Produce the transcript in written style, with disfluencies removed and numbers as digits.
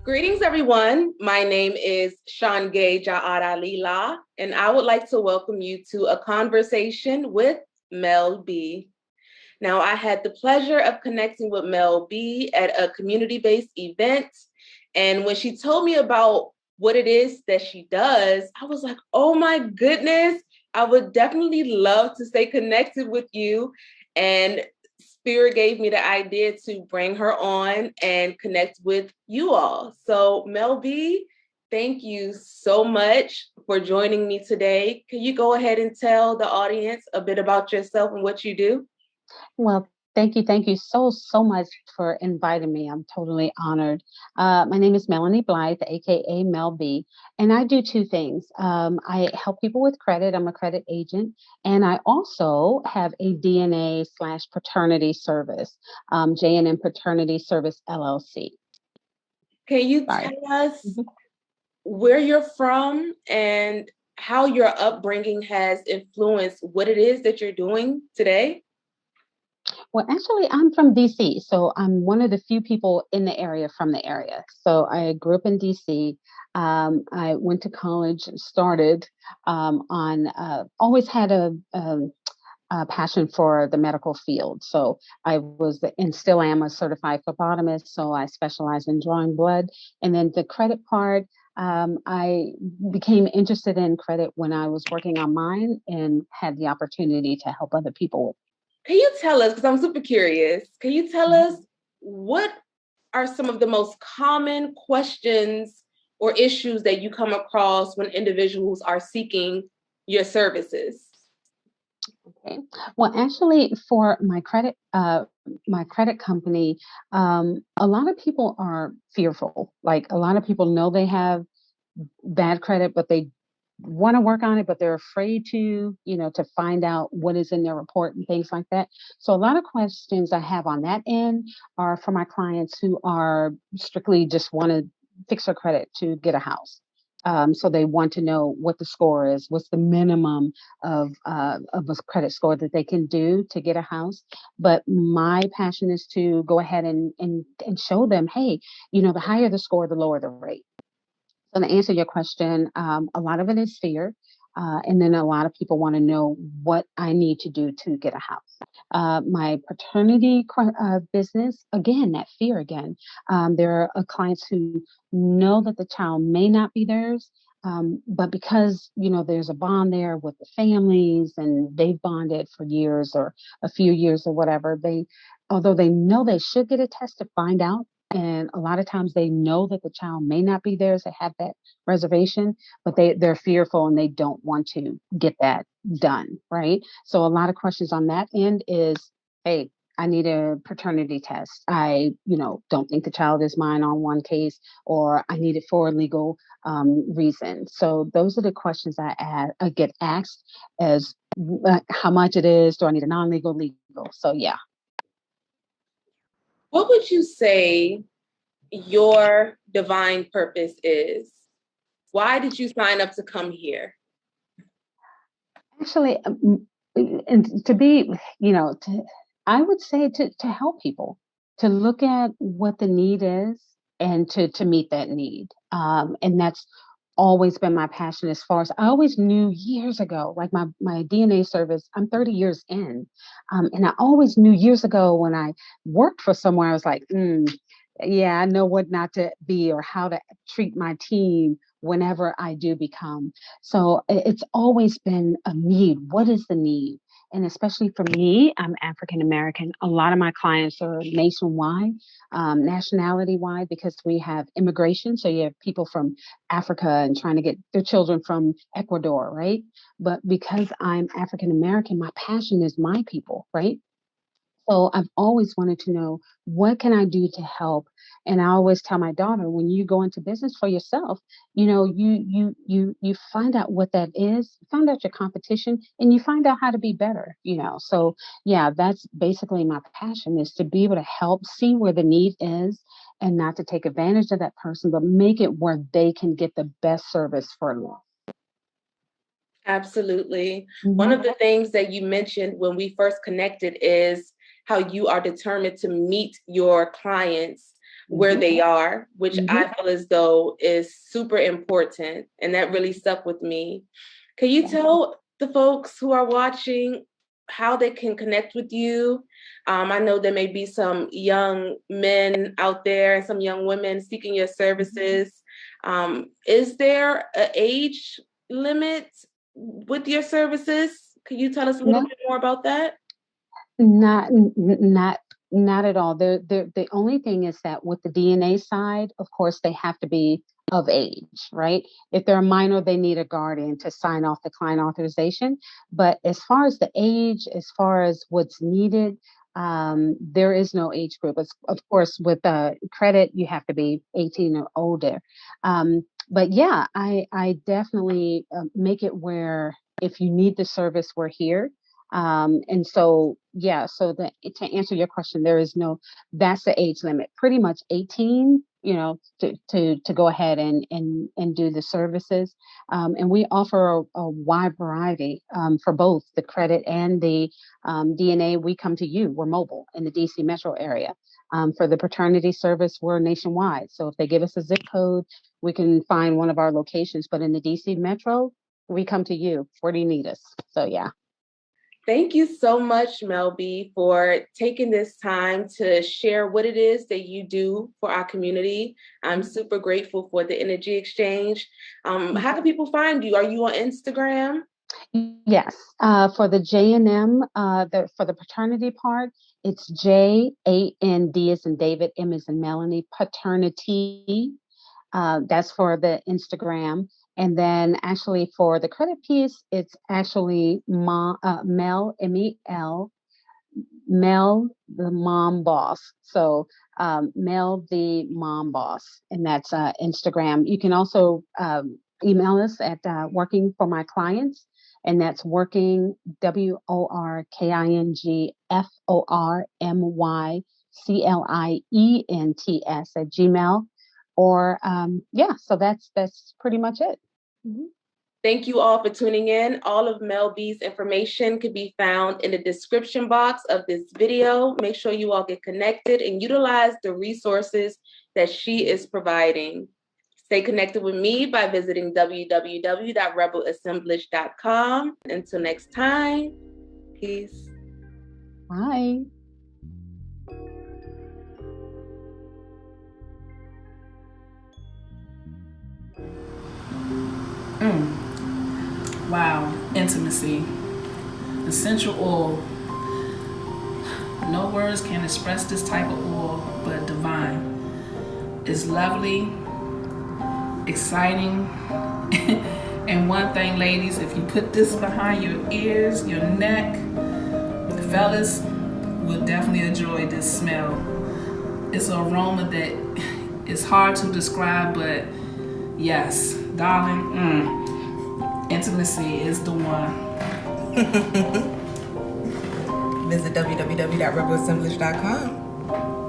Greetings, everyone. My name is Shangay Ja'ara Lila, and I would like to welcome you to a conversation with Mel B. Now, I had the pleasure of connecting with Mel B at a community-based event, and when she told me about what it is that she does, I was like, oh my goodness, I would definitely love to stay connected with you. And Spirit gave me the idea to bring her on and connect with you all. So, Mel B, thank you so much for joining me today. Can you go ahead and tell the audience a bit about yourself and what you do? Well, thank you so much for inviting me. I'm totally honored. My name is Melanie Blythe, aka Mel B, and I do two things. I help people with credit. I'm a credit agent, and I also have a DNA/ paternity service, J&M Paternity Service LLC. Can you Sorry. tell us where you're from and how your upbringing has influenced what it is that you're doing today? Well, actually, I'm from DC, so I'm one of the few people in the area from the area. So I grew up in DC. I went to college, started always had a passion for the medical field. So I was and still am a certified phlebotomist. So I specialize in drawing blood. And then the credit part, I became interested in credit when I was working on mine and had the opportunity to help other people with. Can you tell us, because I'm super curious, can you tell us what are some of the most common questions or issues that you come across when individuals are seeking your services? Okay. Well, actually, for my credit company, a lot of people are fearful. Like a lot of people know they have bad credit, but they want to work on it, but they're afraid to find out what is in their report and things like that. So a lot of questions I have on that end are for my clients who are strictly just want to fix their credit to get a house. So they want to know what the score is, what's the minimum of a credit score that they can do to get a house. But my passion is to go ahead and show them, hey, the higher the score, the lower the rate. So to answer your question, a lot of it is fear. And then a lot of people want to know what I need to do to get a house. My paternity business, again, that fear again. There are clients who know that the child may not be theirs, but because, there's a bond there with the families and they've bonded for years or a few years or whatever, although they know they should get a test to find out, and a lot of times they know that the child may not be theirs. They have that reservation, but they're fearful and they don't want to get that done, right? So a lot of questions on that end is, hey, I need a paternity test. I, don't think the child is mine on one case, or I need it for a legal reason. So those are the questions I get asked as how much it is. Do I need a non-legal, legal? So yeah. What would you say your divine purpose is? Why did you sign up to come here? Actually, and to be, I would say to help people, to look at what the need is and to meet that need. And that's always been my passion as far as I always knew years ago, like my DNA service, I'm 30 years in. And I always knew years ago when I worked for somewhere, I was like, yeah, I know what not to be or how to treat my team whenever I do become. So it's always been a need. What is the need? And especially for me, I'm African American. A lot of my clients are nationwide, nationality wide, because we have immigration. So you have people from Africa and trying to get their children from Ecuador, right? But because I'm African American, my passion is my people, right? So I've always wanted to know what can I do to help. And I always tell my daughter, when you go into business for yourself, you find out what that is, find out your competition, and you find out how to be better. So yeah, that's basically my passion, is to be able to help see where the need is and not to take advantage of that person, but make it where they can get the best service for less. Absolutely. One Mhm. of the things that you mentioned when we first connected is how you are determined to meet your clients where they are, which Mhm. I feel as though is super important. And that really stuck with me. Can you tell the folks who are watching how they can connect with you? I know there may be some young men out there and some young women seeking your services. Is there an age limit with your services? Can you tell us a little No, bit more about that? not at all. The only thing is that with the DNA side, of course, they have to be of age, right? If they're a minor, they need a guardian to sign off the client authorization. But as far as the age, as far as what's needed, there is no age group. Of course, with credit, you have to be 18 or older. But yeah, I definitely make it where if you need the service, we're here. And so, yeah, so to answer your question, there is no, that's the age limit, pretty much 18, to go ahead and do the services. And we offer a wide variety for both the credit and the DNA. We come to you, we're mobile in the DC metro area. For the paternity service, we're nationwide. So if they give us a zip code, we can find one of our locations. But in the DC metro, we come to you. Where do you need us? So, yeah. Thank you so much, Mel B, for taking this time to share what it is that you do for our community. I'm super grateful for the energy exchange. How can people find you? Are you on Instagram? Yes, for the JNM, for the paternity part, it's JAND as in David, M as in Melanie, paternity. That's for the Instagram. And then actually for the credit piece, it's actually Mel, MEL, Mel, the mom boss. So Mel, the mom boss, and that's Instagram. You can also email us at working for my clients, and that's working WORKINGFORMYCLIENTS at Gmail. Or yeah, so that's pretty much it. Mhm. Thank you all for tuning in. All of Mel B's information can be found in the description box of this video. Make sure you all get connected and utilize the resources that she is providing. Stay connected with me by visiting www.rebelassemblage.com. Until next time, peace. Bye. Wow, intimacy. Essential oil. No words can express this type of oil, but divine. It's lovely, exciting. And one thing, ladies, if you put this behind your ears, your neck, the fellas will definitely enjoy this smell. It's an aroma that is hard to describe, but yes, darling, intimacy is the one. Visit www.rebelassemblage.com.